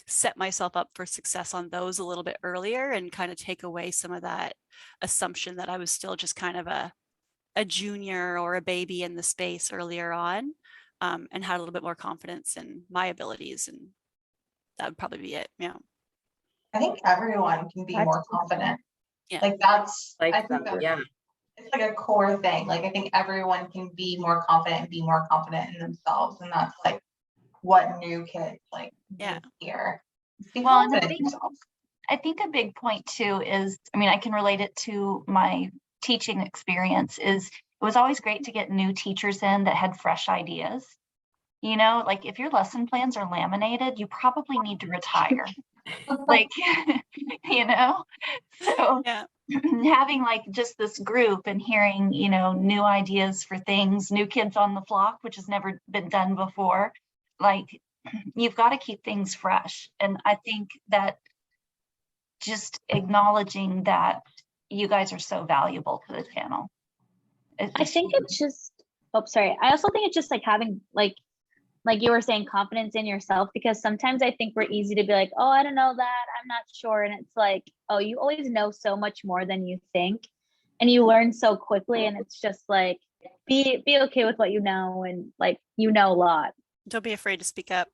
set myself up for success on those a little bit earlier, and kind of take away some of that assumption that I was still just kind of a junior or a baby in the space earlier on, and had a little bit more confidence in my abilities. And that would probably be it. Yeah. I think everyone can be more confident. Yeah. Like that's, Like I think that, yeah. it's like a core thing. Like I think everyone can be more confident and be more confident in themselves. And that's like what new kids like here. Be Well, and confident in themselves. I think a big point too is, I mean, I can relate it to my teaching experience, is it was always great to get new teachers in that had fresh ideas. Like if your lesson plans are laminated, you probably need to retire. Like, so Yeah. having like just this group and hearing, new ideas for things, new kids on the block, which has never been done before, like you've got to keep things fresh. And I think that just acknowledging that you guys are so valuable to the channel. I think it's just, sorry. I also think it's just like having like you were saying, confidence in yourself, because sometimes I think we're easy to be like, oh, I don't know that, I'm not sure. And it's like, oh, you always know so much more than you think, and you learn so quickly. And it's just like, be okay with what you know, and like, a lot. Don't be afraid to speak up.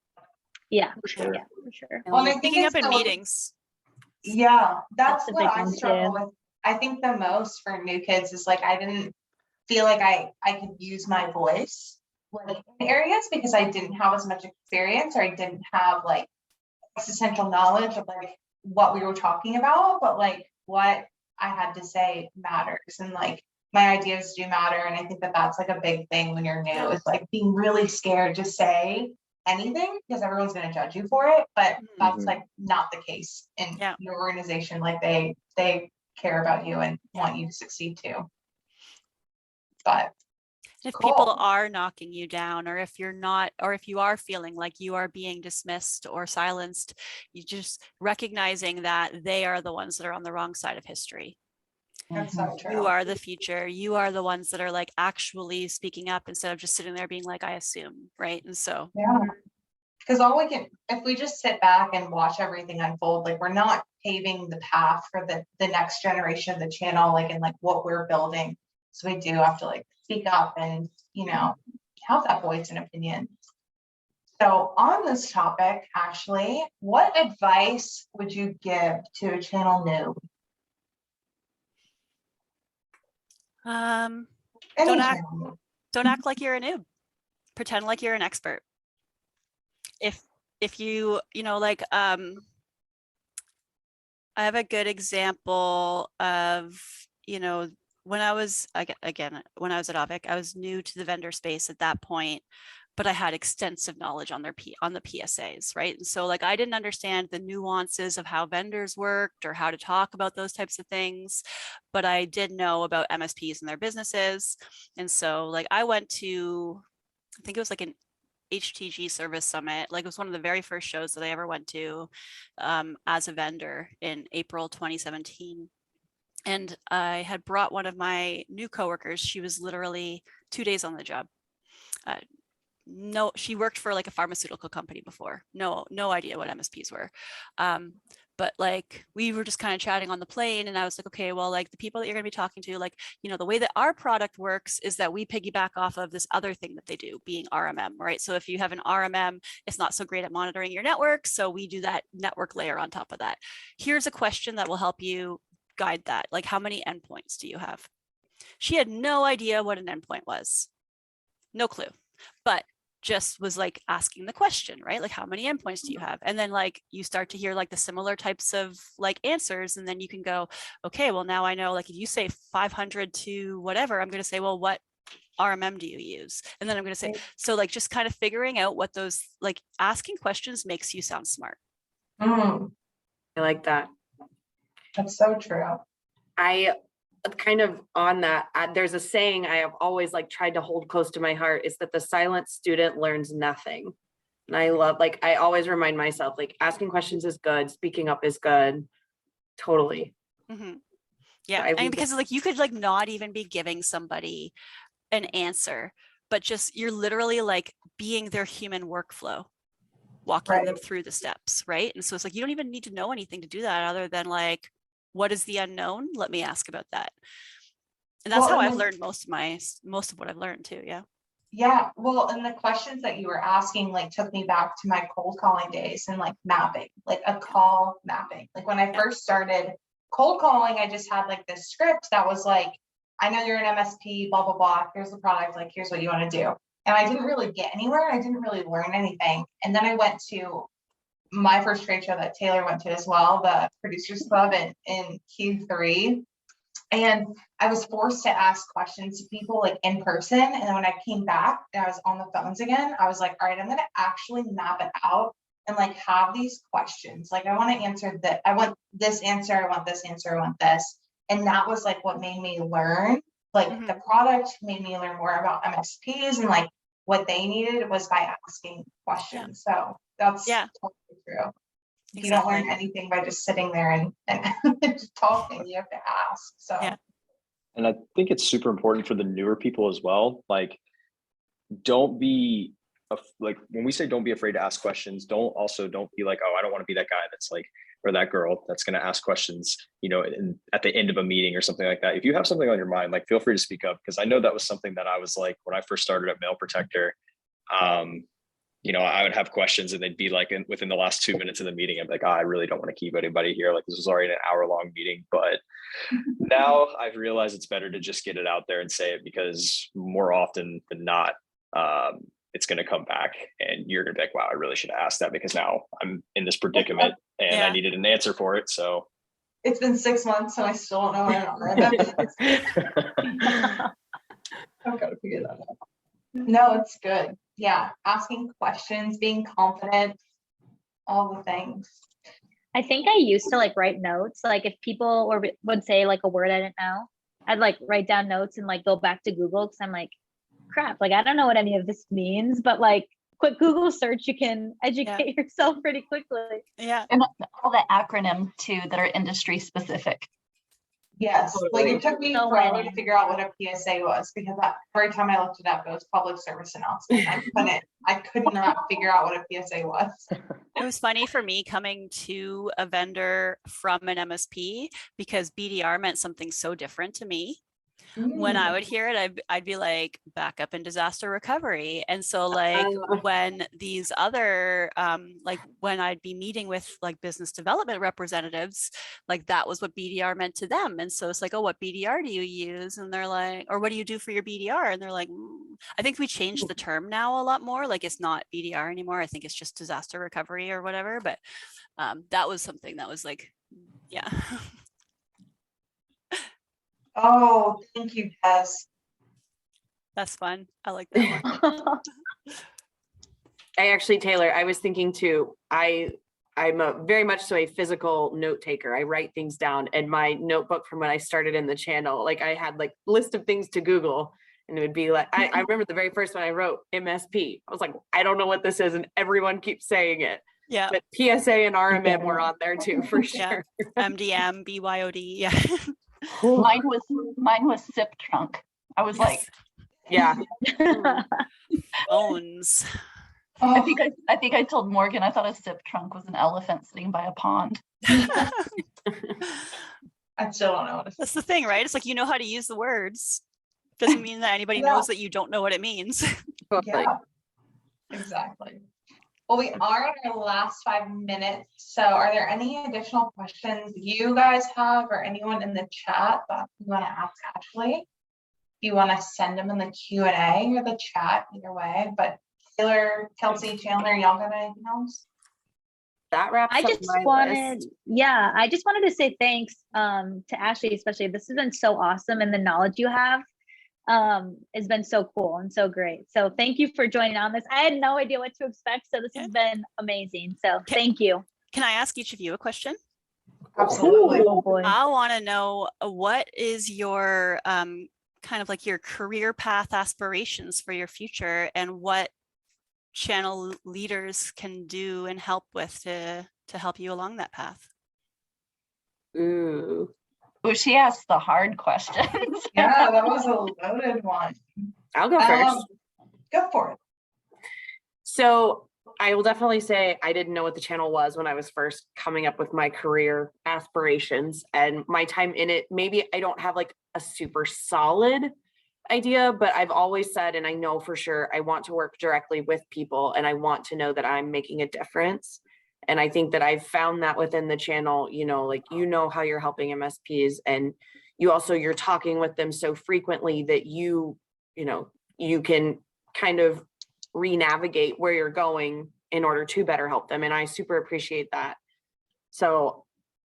Yeah, For sure. yeah, for sure. Well, and I think Speaking up it's in the- meetings. Yeah, that's That's a what big I one, struggle too. with. I think the most for new kids is like, I didn't feel like I could use my voice like in areas because I didn't have as much experience, or I didn't have like existential knowledge of like what we were talking about, but like what I had to say matters, and like my ideas do matter. And I think that that's like a big thing when you're new, is like being really scared to say anything because everyone's going to judge you for it. But that's like not the case in your organization. Like they care about you and want you to succeed too. But if cool. people are knocking you down, or if you're not, or if you are feeling like you are being dismissed or silenced, you just recognizing that they are the ones that are on the wrong side of history. That's so true. You are the future. You are the ones that are like actually speaking up instead of just sitting there being like, I assume, right? And so yeah, because all we can, if we just sit back and watch everything unfold, like we're not paving the path for the next generation of the channel, like in like what we're building. So we do have to like speak up and have that voice and opinion. So on this topic, actually, what advice would you give to a channel noob? Any Don't act, channel noob. don't act like you're a noob. Pretend like you're an expert. If you, like, I have a good example of, when I was, again, when I was at Avic, I was new to the vendor space at that point, but I had extensive knowledge on the PSAs, right? And so like, I didn't understand the nuances of how vendors worked or how to talk about those types of things, but I did know about MSPs and their businesses. And so like, I went to, I think it was like an HTG service summit. Like it was one of the very first shows that I ever went to as a vendor in April 2017. And I had brought one of my new coworkers. She was literally 2 days on the job. No, she worked for like a pharmaceutical company before. No idea what MSPs were. But like we were just kind of chatting on the plane, and I was like, okay, well, like the people that you're going to be talking to, like, the way that our product works is that we piggyback off of this other thing that they do, being RMM, right? So if you have an RMM, it's not so great at monitoring your network. So we do that network layer on top of that. Here's a question that will help you guide that. Like, how many endpoints do you have? She had no idea what an endpoint was. No clue. But just was like asking the question, right? Like, how many endpoints do you have? And then like you start to hear like the similar types of like answers, and then you can go, okay, well now I know, like if you say 500 to whatever, I'm going to say, well, what RMM do you use? And then I'm going to say, so like just kind of figuring out what those, like asking questions makes you sound smart. Mm, I like that. that's so true. I kind of on that, there's a saying I have always like tried to hold close to my heart, is that the silent student learns nothing. And I love, like, I always remind myself, like, asking questions is good, speaking up is good. Totally. Mm-hmm. Yeah. I And because like you could like not even be giving somebody an answer, but just you're literally like being their human workflow, walking them Right. through the steps, right? And so it's like you don't even need to know anything to do that, other than like, what is the unknown? Let me ask about that. And that's Well, how and I've then- learned most of what I've learned too. Yeah. Yeah, well, and the questions that you were asking like took me back to my cold calling days and like mapping, like a call mapping. Like when I first started cold calling, I just had like this script that was like, I know you're an MSP, blah, blah, blah. Here's the product, like, here's what you want to do. And I didn't really get anywhere. I didn't really learn anything. And then I went to my first trade show that Taylor went to as well, the Producers Club in Q3. And I was forced to ask questions to people like in person. And then when I came back and I was on the phones again, I was like, all right, I'm going to actually map it out and like have these questions. Like, I want to answer that. I want this answer. I want this answer. I want this. And that was like what made me learn. Like Mhm. the product made me learn more about MSPs, and like what they needed was by asking questions. So that's Yeah. totally true. You don't learn Exactly. anything by just sitting there and just talking. You have to ask. So Yeah. And I think it's super important for the newer people as well. Like, don't be like, when we say don't be afraid to ask questions, don't be like, oh, I don't want to be that guy that's like, or that girl that's going to ask questions, at the end of a meeting or something like that. If you have something on your mind, like, feel free to speak up, because I know that was something that I was like when I first started at Mail Protector. I would have questions, and they'd be like within the last 2 minutes of the meeting, I'm like, oh, I really don't want to keep anybody here. Like, this was already an hour-long meeting. But now I've realized it's better to just get it out there and say it, because more often than not, it's going to come back and you're going to be like, wow, I really should have asked that, because now I'm in this predicament and I needed an answer for it. So it's been 6 months, so I still don't know what an RMM. I've got to figure that out. No, it's good. Yeah, asking questions, being confident, all the things. I think I used to like write notes. Like if people would say like a word I didn't know, I'd like write down notes and like go back to Google, because I'm like, crap, like I don't know what any of this means, but like quick Google search, you can educate yourself pretty quickly. Yeah. And all the acronym too that are industry specific. Yes, like it took me So forever many. to figure out what a PSA was, because every time I looked it up, it was public service announcement. I could not figure out what a PSA was. It was funny for me coming to a vendor from an MSP, because BDR meant something so different to me. When I would hear it, I'd be like backup and disaster recovery. And so like when these other, like when I'd be meeting with like business development representatives, like that was what BDR meant to them. And so it's like, oh, what BDR do you use? And they're like, or what do you do for your BDR? And they're like, I think we changed the term now a lot more. Like it's not BDR anymore. I think it's just disaster recovery or whatever. But that was something that was like, yeah. Oh, thank you, Des. That's fun. I like that one. I actually, Taylor, I was thinking too, I'm very much so a physical note taker. I write things down, and my notebook from when I started in the channel, like I had like list of things to Google, and it would be like, I remember the very first one I wrote, MSP. I was like, I don't know what this is, and everyone keeps saying it. Yeah. But PSA and RMM were on there too, for sure. MDM, BYOD. Yeah. Mine was SIP trunk. I was like, Yeah. Bones. I think I told Morgan I thought a SIP trunk was an elephant sitting by a pond. I still don't know what it is. That's the thing, right? It's like, you know how to use the words. Doesn't mean that anybody knows that you don't know what it means. Totally. Yeah, exactly. Well, we are in our last 5 minutes. So are there any additional questions you guys have or anyone in the chat that you want to ask Ashley? If you want to send them in the Q&A or the chat, either way. But Taylor, Kelsey, Chandler, y'all got anything else? That wraps I up just my wanted, list. I just wanted to say thanks to Ashley, especially. This has been so awesome, and the knowledge you have has been so cool and so great. So thank you for joining on this. I had no idea what to expect, so this has been amazing. So thank you. Can I ask each of you a question? Absolutely. Oh boy. I want to know, what is your kind of like your career path aspirations for your future, and what channel leaders can do and help with to help you along that path? Ooh. Oh, she asked the hard questions. Yeah, that was a loaded one. I'll go first. Go for it. So I will definitely say I didn't know what the channel was when I was first coming up with my career aspirations and my time in it. Maybe I don't have like a super solid idea, but I've always said, and I know for sure, I want to work directly with people, and I want to know that I'm making a difference. And I think that I've found that within the channel, like, how you're helping MSPs, and you're talking with them so frequently that you can kind of re-navigate where you're going in order to better help them. And I super appreciate that. So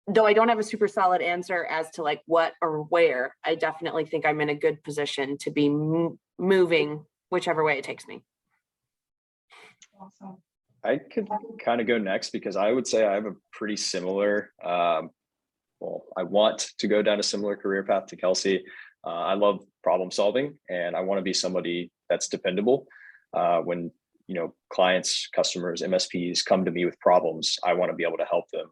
though I don't have a super solid answer as to like what or where, I definitely think I'm in a good position to be moving whichever way it takes me. Awesome. I could kind of go next because I would say I have a pretty similar, I want to go down a similar career path to Kelsey. I love problem solving, and I want to be somebody that's dependable. When, clients, customers, MSPs come to me with problems, I want to be able to help them.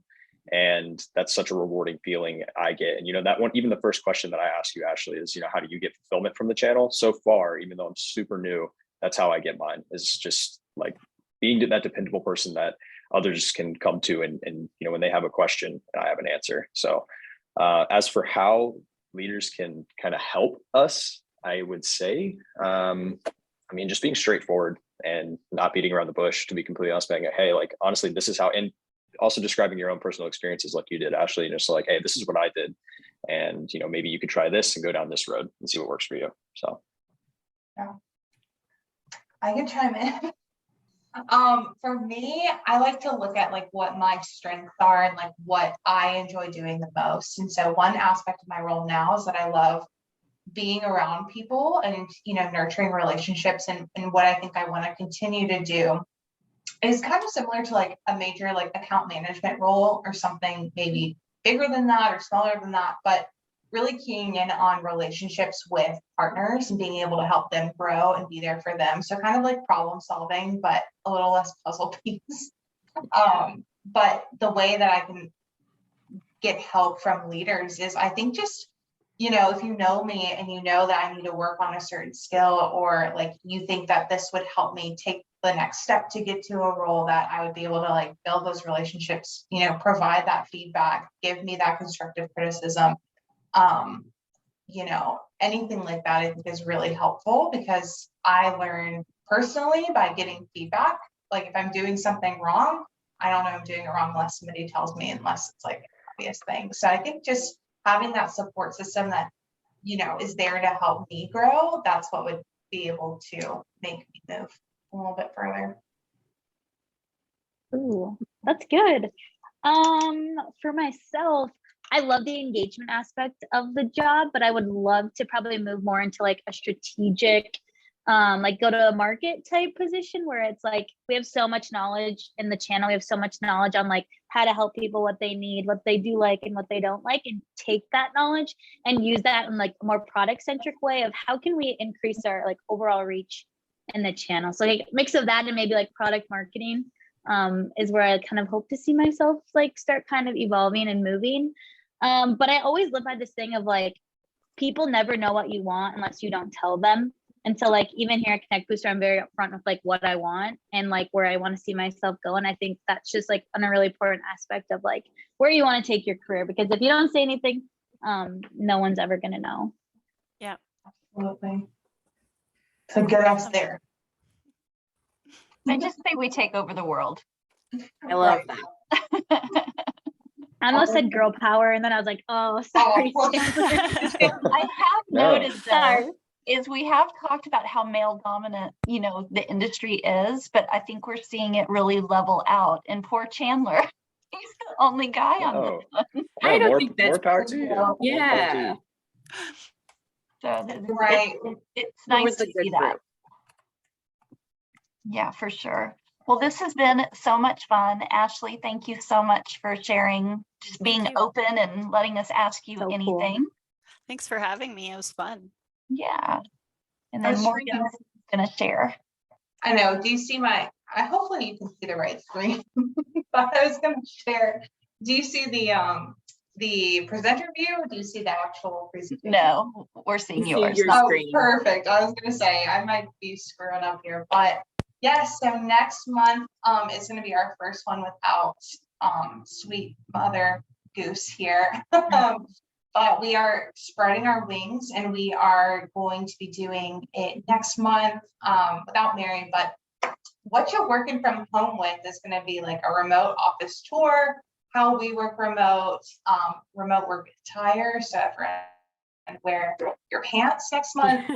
And that's such a rewarding feeling I get. And, that one, even the first question that I ask you, Ashley, is, how do you get fulfillment from the channel? So far, even though I'm super new, that's how I get mine, is just like being that dependable person that others can come to and when they have a question and I have an answer. So as for how leaders can kind of help us, I would say, just being straightforward and not beating around the bush, to be completely honest, being like, hey, like, honestly, this is how, and also describing your own personal experiences like you did, Ashley, just like, hey, this is what I did. And, maybe you could try this and go down this road and see what works for you. So. Yeah. I can chime in. For me, I like to look at like what my strengths are and like what I enjoy doing the most. And so one aspect of my role now is that I love being around people and, nurturing relationships. And what I think I want to continue to do is kind of similar to like a major like account management role or something maybe bigger than that or smaller than that, but really keying in on relationships with partners and being able to help them grow and be there for them. So kind of like problem solving, but a little less puzzle piece. But the way that I can get help from leaders is, I think, just, if you know me and you know that I need to work on a certain skill, or like you think that this would help me take the next step to get to a role, that I would be able to like build those relationships, provide that feedback, give me that constructive criticism. anything like that I think is really helpful, because I learn personally by getting feedback. Like if I'm doing something wrong, I don't know I'm doing it wrong unless somebody tells me, unless it's like an obvious thing. So I think just having that support system that, is there to help me grow, that's what would be able to make me move a little bit further. Ooh, that's good. For myself, I love the engagement aspect of the job, but I would love to probably move more into like a strategic, like go to a market type position where it's like we have so much knowledge in the channel. We have so much knowledge on like how to help people, what they need, what they do like and what they don't like, and take that knowledge and use that in like a more product centric way of how can we increase our like overall reach in the channel. So like mix of that and maybe like product marketing is where I kind of hope to see myself like start kind of evolving and moving. But I always live by this thing of like, people never know what you want unless you don't tell them. And so like, even here at Connect Booster, I'm very upfront with like what I want and like where I want to see myself go. And I think that's just like a really important aspect of like where you want to take your career, because if you don't say anything, no one's ever going to know. Yeah. Absolutely. So get us there. I just say we take over the world. I love Right. that. I almost said girl power, and then I was like, oh, sorry. well, Chandler. I have No. noted though, is we have talked about how male dominant, the industry is, but I think we're seeing it really level out. And poor Chandler, he's the only guy on Oh, this one. I don't more, think that's more power to you. More power to Yeah. you. So Right. it's We're nice with to the good see that. group. Yeah, for sure. Well, this has been so much fun. Ashley, thank you so much for sharing, just being you. open and letting us ask you So cool. anything. Thanks for having me. It was fun. Yeah. And I then was Morgan's going to share. I know. Do you see hopefully you can see the right screen. But I was going to share. Do you see the presenter view, or do you see the actual presentation? No, we're seeing See yours. your Oh, screen. perfect. I was going to say I might be screwing up here, but yes. So next month is going to be our first one without sweet mother Goose here. But we are spreading our wings, and we are going to be doing it next month without Mary. But what you're working from home with is going to be like a remote office tour, how we work remote, remote work attire. So everyone wear your pants next month.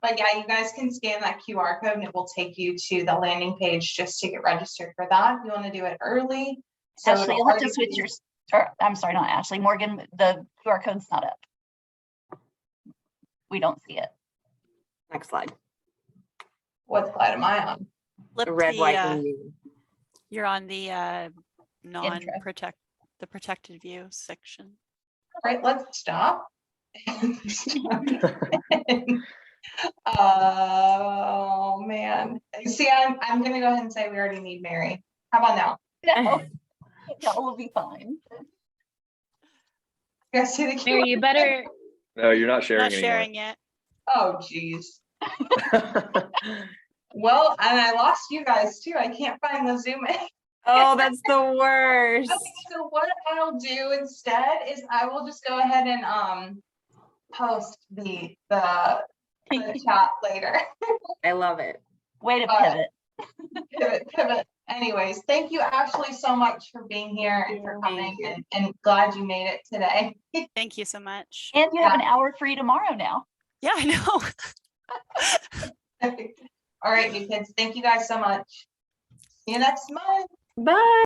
But yeah, you guys can scan that QR code and it will take you to the landing page just to get registered for that. If you want to do it early. So Ashley, you'll have to switch your, or I'm sorry, not Ashley, Morgan, the QR code's not up. We don't see it. Next slide. What slide am I on? Flip The red, the, white, and green. you're on the protected view section. All right, let's stop. Oh man. See, I'm gonna go ahead and say we already need Mary. How about now? No, that will be fine. You guys see the Mary, QR? you better. No, you're not sharing Not sharing anymore. yet. Oh geez. Well, and I lost you guys too. I can't find the Zoom in. Oh, that's the worst. Okay, so what I'll do instead is I will just go ahead and post the chat later. I love it. Way to pivot. Pivot. Anyways, thank you, Ashley, so much for being here and for coming, and glad you made it today. Thank you so much. And you have an hour free tomorrow now. Yeah, I know. All right, you kids. Thank you guys so much. See you next month. Bye.